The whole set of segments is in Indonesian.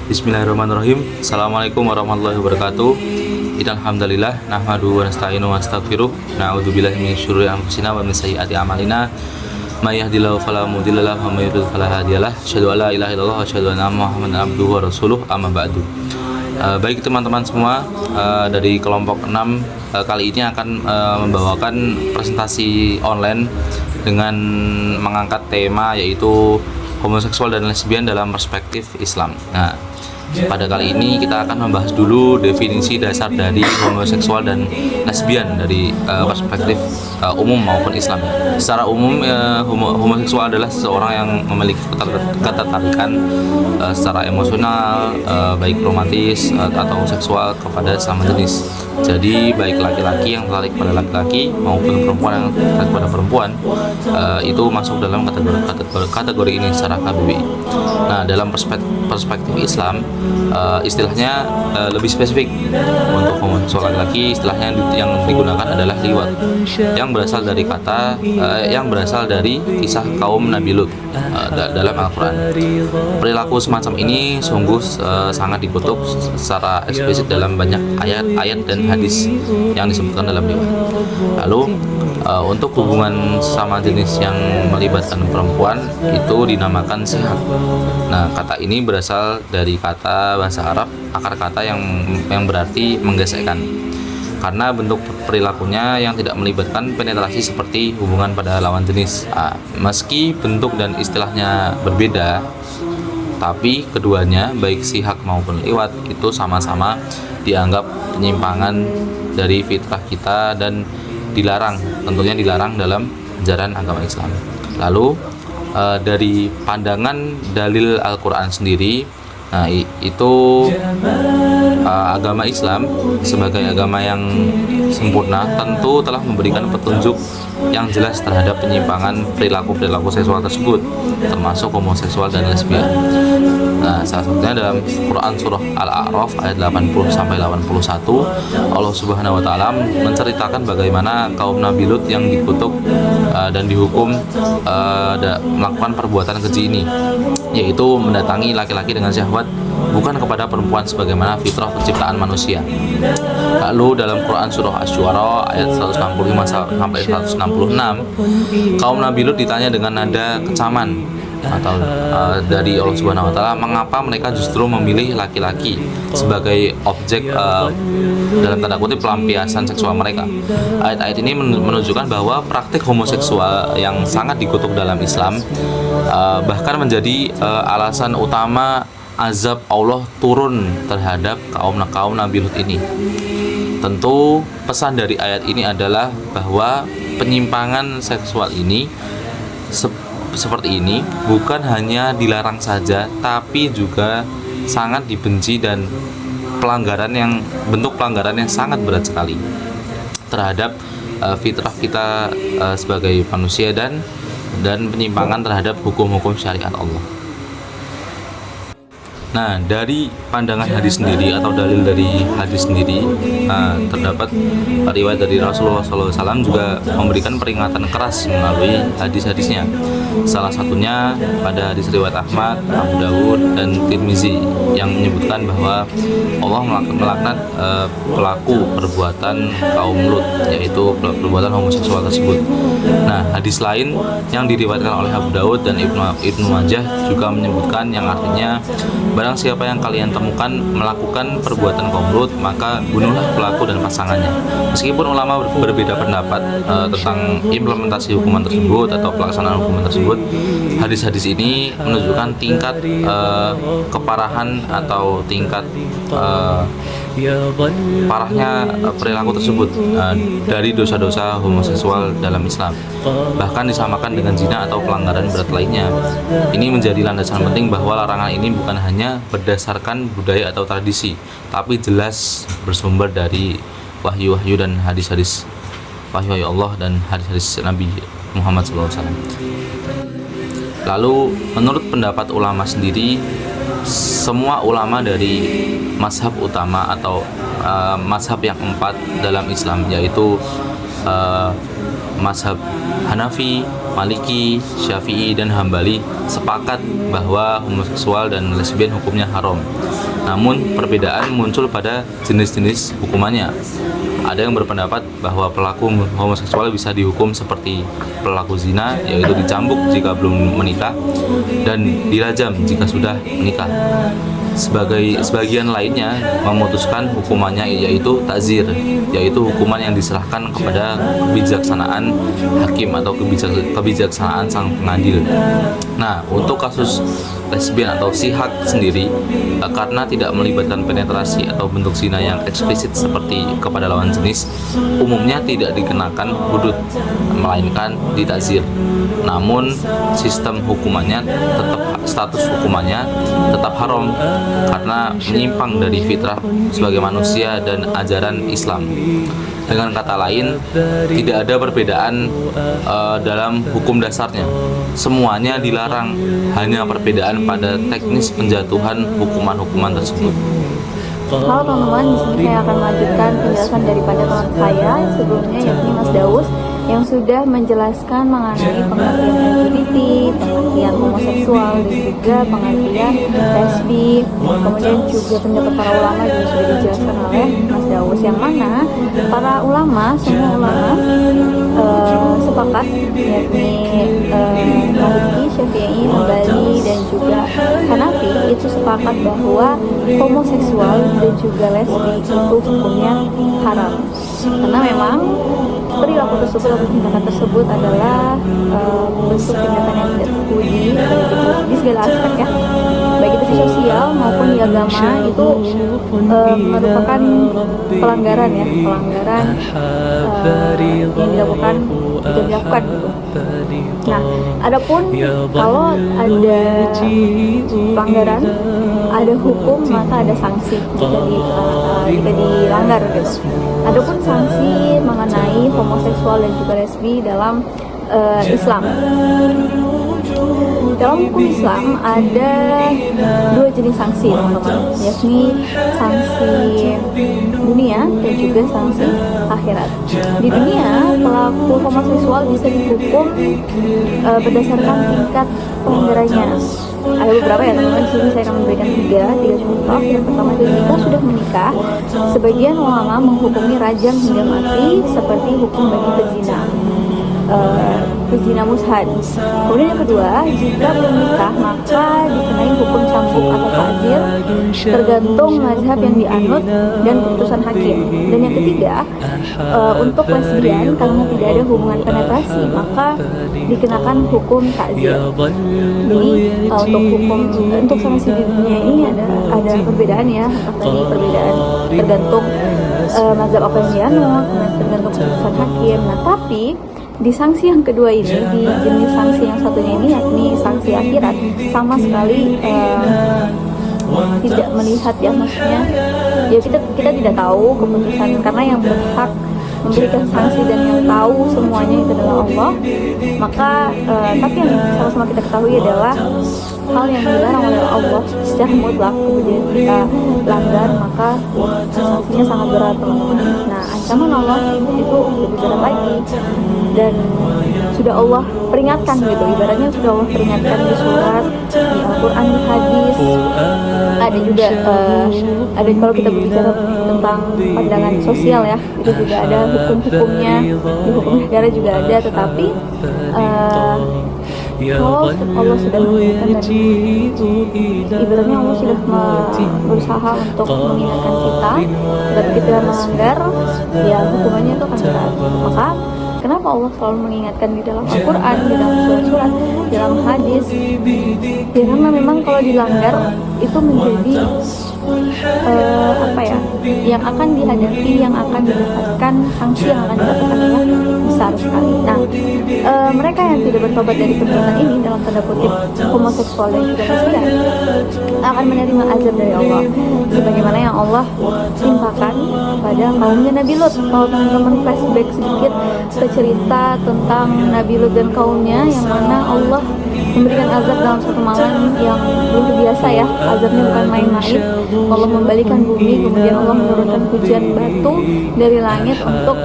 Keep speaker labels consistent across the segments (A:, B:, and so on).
A: Bismillahirrahmanirrahim. Assalamualaikum warahmatullahi wabarakatuh. Innal hamdalillah nahmaduhu wa nasta'inu wa nastaghfiruh. Na'udzubillahi min syururi anfusina wa min sayyiati a'malina. May yahdihillahu fala mudilla lahu wa may yudlil fala hadiyalah. Asyhadu an la ilaha illallah wa asyhadu anna Muhammadan abduhu wa rasuluh. Amma ba'du. Baik teman-teman semua, dari kelompok 6 kali ini akan membawakan presentasi online dengan mengangkat tema yaitu homoseksual dan lesbian dalam perspektif Islam. Nah, pada kali ini kita akan membahas dulu definisi dasar dari homoseksual dan lesbian dari perspektif umum maupun Islam. Secara umum, homoseksual adalah seseorang yang memiliki ketertarikan secara emosional, baik romantis atau seksual kepada sama jenis. Jadi baik laki-laki yang tertarik pada laki-laki maupun perempuan yang tertarik pada perempuan itu masuk dalam kategori ini secara KBBI. Nah, dalam perspektif Islam, istilahnya lebih spesifik. Untuk homoseksual laki-laki, istilahnya yang digunakan adalah liwat, yang berasal dari kisah kaum Nabi Lut dalam Al-Quran. Perilaku semacam ini sungguh sangat dikutuk secara eksplisit dalam banyak ayat-ayat dan hadis yang disebutkan dalam liwat. Lalu untuk hubungan sama jenis yang melibatkan perempuan itu dinamakan sihak. Nah, kata ini berasal dari kata bahasa Arab, akar kata yang berarti menggesekkan, karena bentuk perilakunya yang tidak melibatkan penetrasi seperti hubungan pada lawan jenis. Meski bentuk dan istilahnya berbeda, tapi keduanya baik sihak maupun liwat itu sama-sama dianggap penyimpangan dari fitrah kita dan tentunya dilarang dalam ajaran agama Islam. Lalu dari pandangan dalil Al-Quran sendiri, nah itu agama Islam sebagai agama yang sempurna tentu telah memberikan petunjuk yang jelas terhadap penyimpangan perilaku seksual tersebut, termasuk homoseksual dan lesbian. Nah, salah satunya dalam Quran surah Al-A'raf ayat 80-81, Allah Subhanahu wa taala menceritakan bagaimana kaum Nabi Lut yang dikutuk dan dihukum melakukan perbuatan keji ini, yaitu mendatangi laki-laki dengan syahwat bukan kepada perempuan sebagaimana fitrah penciptaan manusia. Lalu dalam Quran surah Asy-Syu'ara ayat 165 sampai 166, kaum Nabi Lut ditanya dengan nada kecaman atau dari Allah Subhanahu wa taala, mengapa mereka justru memilih laki-laki sebagai objek dalam tanda kutip pelampiasan seksual mereka. Ayat-ayat ini menunjukkan bahwa praktik homoseksual yang sangat dikutuk dalam Islam bahkan menjadi alasan utama azab Allah turun terhadap kaum Nabi Lut ini. Tentu pesan dari ayat ini adalah bahwa penyimpangan seksual ini seperti ini bukan hanya dilarang saja, tapi juga sangat dibenci dan bentuk pelanggaran yang sangat berat sekali terhadap fitrah kita sebagai manusia dan penyimpangan terhadap hukum-hukum syariat Allah. Nah, dari pandangan hadis sendiri atau dalil dari hadis sendiri, terdapat riwayat dari Rasulullah SAW juga memberikan peringatan keras melalui hadis-hadisnya. Salah satunya pada hadis riwayat Ahmad, Abu Dawud, dan Tirmizi yang menyebutkan bahwa Allah melaknat pelaku perbuatan kaum Lut, yaitu perbuatan homoseksual tersebut. Nah, hadis lain yang diriwayatkan oleh Abu Dawud dan Ibnu Majah juga menyebutkan yang artinya, barang siapa yang kalian temukan melakukan perbuatan kaum Lut, maka bunuhlah pelaku dan pasangannya. Meskipun ulama berbeda pendapat tentang implementasi hukuman tersebut atau pelaksanaan hukuman tersebut, hadis-hadis ini menunjukkan tingkat keparahan atau tingkat parahnya perilaku tersebut dari dosa-dosa homoseksual dalam Islam, bahkan disamakan dengan zina atau pelanggaran berat lainnya. Ini menjadi landasan penting bahwa larangan ini bukan hanya berdasarkan budaya atau tradisi, tapi jelas bersumber dari wahyu-wahyu dan hadis-hadis wahyu Allah dan hadis-hadis Nabi Muhammad SAW. Lalu menurut pendapat ulama sendiri, semua ulama dari mazhab utama atau mazhab yang 4 dalam Islam, yaitu mazhab Hanafi, Maliki, Syafi'i, dan Hambali sepakat bahwa homoseksual dan lesbian hukumnya haram. Namun perbedaan muncul pada jenis-jenis hukumannya. Ada yang berpendapat bahwa pelaku homoseksual bisa dihukum seperti pelaku zina, yaitu dicambuk jika belum menikah dan dirajam jika sudah menikah. Sebagian lainnya memutuskan hukumannya yaitu takzir, yaitu hukuman yang diserahkan kepada kebijaksanaan hakim atau kebijaksanaan sang pengadil. Nah, untuk kasus lesbian atau sihak sendiri, karena tidak melibatkan penetrasi atau bentuk zina yang eksplisit seperti kepada lawan jenis, umumnya tidak dikenakan hudud, melainkan ditakzir. Namun sistem hukumannya status hukumannya tetap haram karena menyimpang dari fitrah sebagai manusia dan ajaran Islam. Dengan kata lain, tidak ada perbedaan dalam hukum dasarnya. Semuanya dilarang, hanya perbedaan pada teknis penjatuhan hukuman-hukuman tersebut.
B: Halo teman-teman, di sini saya akan melanjutkan penjelasan daripada teman saya yang sebelumnya, yakni Mas Daus, yang sudah menjelaskan mengenai pengertian LGBT, pengertian homoseksual, dan juga pengertian lesbi. Kemudian juga pendapat para ulama juga sudah dijelaskan oleh Mas Daus, yang mana para ulama, semua ulama sepakat, yakni Maliki, Syafi'i, Hambali, dan juga Hanafi itu sepakat bahwa homoseksual dan juga lesbi itu hukumnya haram, karena memang perilaku tersebut atau tindakan tersebut adalah bentuk tindakan yang tidak terpuji di segala aspek ya, baik itu di sosial maupun di agama. Itu merupakan pelanggaran ya, pelanggaran yang dilakukan gitu. Nah, adapun kalau ada pelanggaran, ada hukum, maka ada sanksi jika dilanggar gitu. Adapun sanksi mengenai homoseksual dan juga lesbi dalam Islam. Dalam hukum Islam ada dua jenis sanksi, teman-teman, yakni sanksi dunia dan juga sanksi akhirat. Di dunia, pelaku homoseksual bisa dihukum berdasarkan tingkat pelanggarannya. Ada beberapa ya teman-teman, di sini saya akan memberikan tiga contoh. Yang pertama itu jika sudah menikah, sebagian ulama menghukumi rajam hingga mati seperti hukum bagi pezina mushad. Kemudian yang kedua, jika belum menikah maka dikenai hukum cambuk atau takzir tergantung mazhab yang dianut dan keputusan hakim. Dan yang ketiga, untuk lesbian karena tidak ada hubungan penetrasi maka dikenakan hukum takzir. Jadi untuk sanksi di dunia ini ada perbedaan ya, tadi perbedaan tergantung mazhab apa yang dianut dan tergantung keputusan hakim. Nah, tapi di sanksi yang kedua ini, di jenis sanksi yang satunya ini, yakni sanksi akhirat, sama sekali tidak melihat ya, maksudnya ya kita tidak tahu keputusan, karena yang berhak memberikan sanksi dan yang tahu semuanya itu adalah Allah. Maka tapi yang sama-sama kita ketahui adalah hal yang dilarang oleh Allah secara mutlak, kemudian kita langgar, maka sanksinya sangat berat, teman-teman. Nah, ancaman Allah itu lebih berat lagi, dan sudah Allah peringatkan gitu, ibaratnya sudah Allah peringatkan di surat, di Al-Quran, di hadis. Ada juga ada, kalau kita berbicara tentang pandangan sosial ya, itu juga ada hukum-hukumnya, di hukum negara juga ada. Tetapi kalau Allah sudah mengingatkan, dan ibaratnya Allah sudah berusaha untuk mengingatkan kita, dan kita melanggar, ya hukumannya itu akan berat. Maka kenapa Allah selalu mengingatkan di dalam Al-Quran, di dalam surat-surat, di dalam hadis? Ya karena memang kalau dilanggar itu menjadi yang akan dihadapi, yang akan didapatkan sanksi, yang akan didapatkan besar sekali. Nah, mereka yang tidak bertobat dari perbuatan ini, dalam tanda kutip homoseksual dan juga lesbian, akan menerima azab dari Allah, sebagaimana yang Allah timpakan pada kaumnya Nabi Lut. Kalau teman-teman flashback sedikit ke cerita tentang Nabi Lut dan kaumnya, yang mana Allah memberikan azab dalam satu malam yang luar biasa ya. Azabnya bukan main-main. Allah membalikan bumi, kemudian Allah menurunkan hujan batu dari langit untuk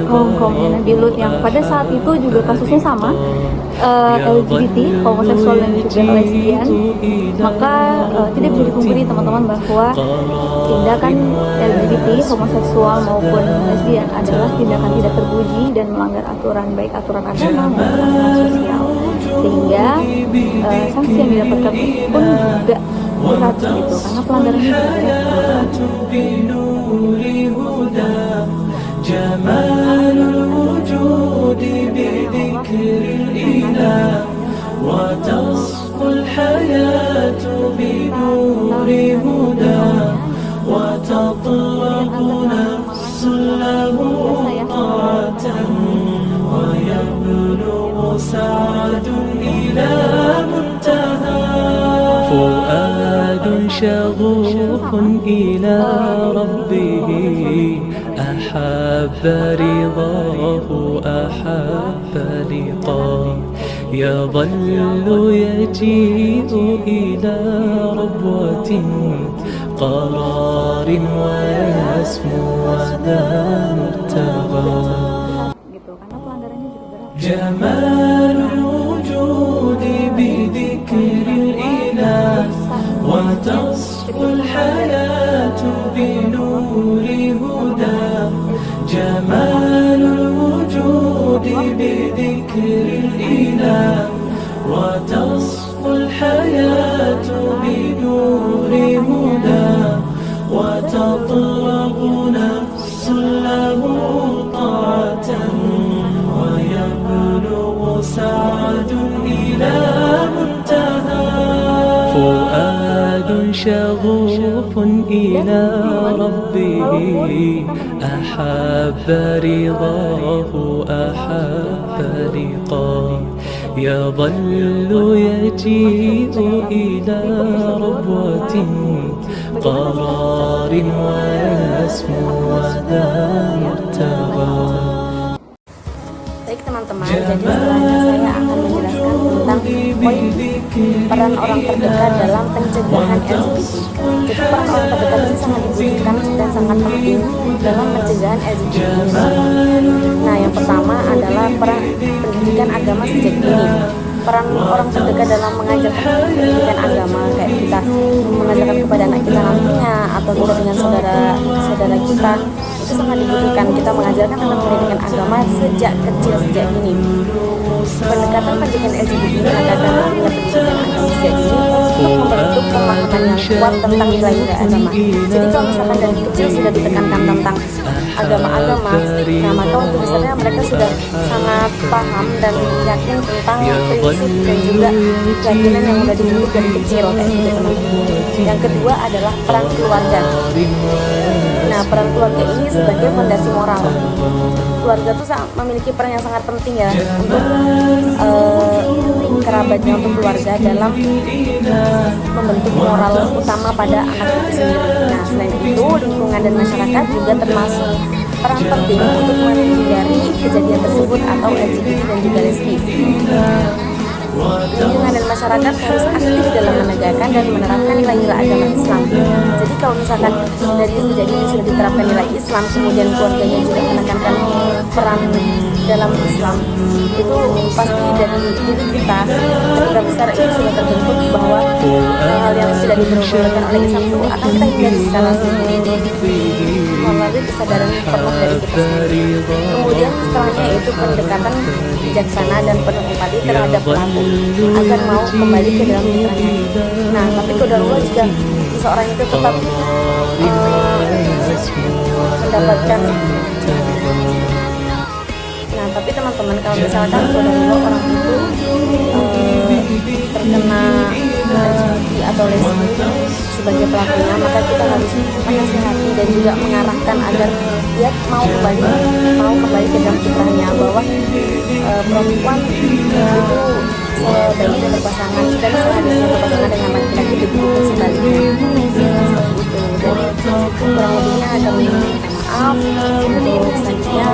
B: kaum-kaumnya Nabi Lut yang pada saat itu juga kasusnya sama, LGBT, homoseksual dan juga lesbian. Maka tidak bisa dipungkiri teman-teman bahwa tindakan LGBT, homoseksual maupun lesbian adalah tindakan tidak terpuji dan melanggar aturan, baik aturan agama maupun aturan sosial, sehingga sanksi yang didapatkan pun juga berat gitu, karena pelanggarannya juga berat.
C: جمال الوجود بذكر الإله وتصفو الحياة بنور هدى وتطلب نفس له طاعة ويبلغ سعد إلى منتهى فؤاد شغوف إلى ربه أحب رضاه أحب لقاه يظل يجيء إلى ربوة قرار ويسمو وذا مرتبى
B: gitu, karena pelanggarannya juga berat.
C: جمال الوجود بذكر الإله وتصفو الحياة بنور هدى جمال الوجود بذكر الإله وتصفو الحياة بنور هدى وتطلب نفس له طاعة ويبلغ سعد إلى منتهى فؤاد شغوف إلى ربه أحب رضاه أحب لقاه يظل يجيء إلى ربوة قرار ويسمو وذا مرتبى.
B: Baik teman-teman, jadi setelahnya saya akan menjelaskan tentang poin peran orang terdekat dalam pencegahan LGBT. Jadi peran orang terdekat ini sangat dibutuhkan dan sangat penting dalam pencegahan LGBT. Nah, yang pertama adalah peran pendidikan agama sejak dini. Peran orang terdekat dalam mengajarkan pendidikan agama, kayak kita mengajarkan kepada anak kita nantinya atau kita dengan saudara kita, itu sangat dibutuhkan. Kita mengajarkan tentang pendidikan agama sejak kecil, sejak dini. Pendekatan pendidikan LGBT mengajarkan pentingnya pendidikan agama sejak dini untuk membentuk pemahaman yang kuat tentang nilai-nilai agama. Jadi kalau misalkan dari kecil sudah ditekankan tentang agama-agama, nah maka waktu besarnya mereka sudah sangat paham dan yakin tentang prinsip dan juga keyakinan yang sudah dibentuk dari kecil kayak gitu teman-teman. Yang kedua adalah peran keluarga. Nah, peran keluarga ini sebagai fondasi moral. Keluarga itu memiliki peran yang sangat penting ya untuk kerabatnya, untuk keluarga dalam membentuk moral utama pada anak itu sendiri. Nah, selain itu lingkungan dan masyarakat juga termasuk peran penting untuk menghindari kejadian tersebut atau LGBT dan juga lesbi. Lingkungan dan masyarakat harus aktif dalam menegakkan dan menerapkan nilai-nilai agama Islam. Jadi kalau misalkan dari sejak dini sudah diterapkan nilai Islam, kemudian keluarganya juga menekankan peran dalam Islam, itu pasti dari diri kita ketika besar itu sudah terbentuk bahwa hal yang tidak diperbolehkan oleh Islam itu akan kita hindari secara melalui kesadaran penuh dari kita sendiri. Kemudian setelahnya itu pendekatan bijaksana dan penuh empati terhadap pelaku agar mau kembali ke dalam fitrahnya. Nah, tapi qadarullah jika seseorang itu tetap mendapatkan. Nah, tapi teman-teman, kalau misalkan qadarullah orang itu terkena LGBT atau lesbi sebagai pelakunya, maka kita harus menasihati dan juga mengarahkan agar dia mau kembali ke dalam fitrahnya, bahwa perempuan itu sebaiknya berpasangan dan seharusnya berpasangan dengan laki-laki, begitu sebaliknya. Seperti itu. Dan kurang lebihnya akan minta maaf. Nanti selanjutnya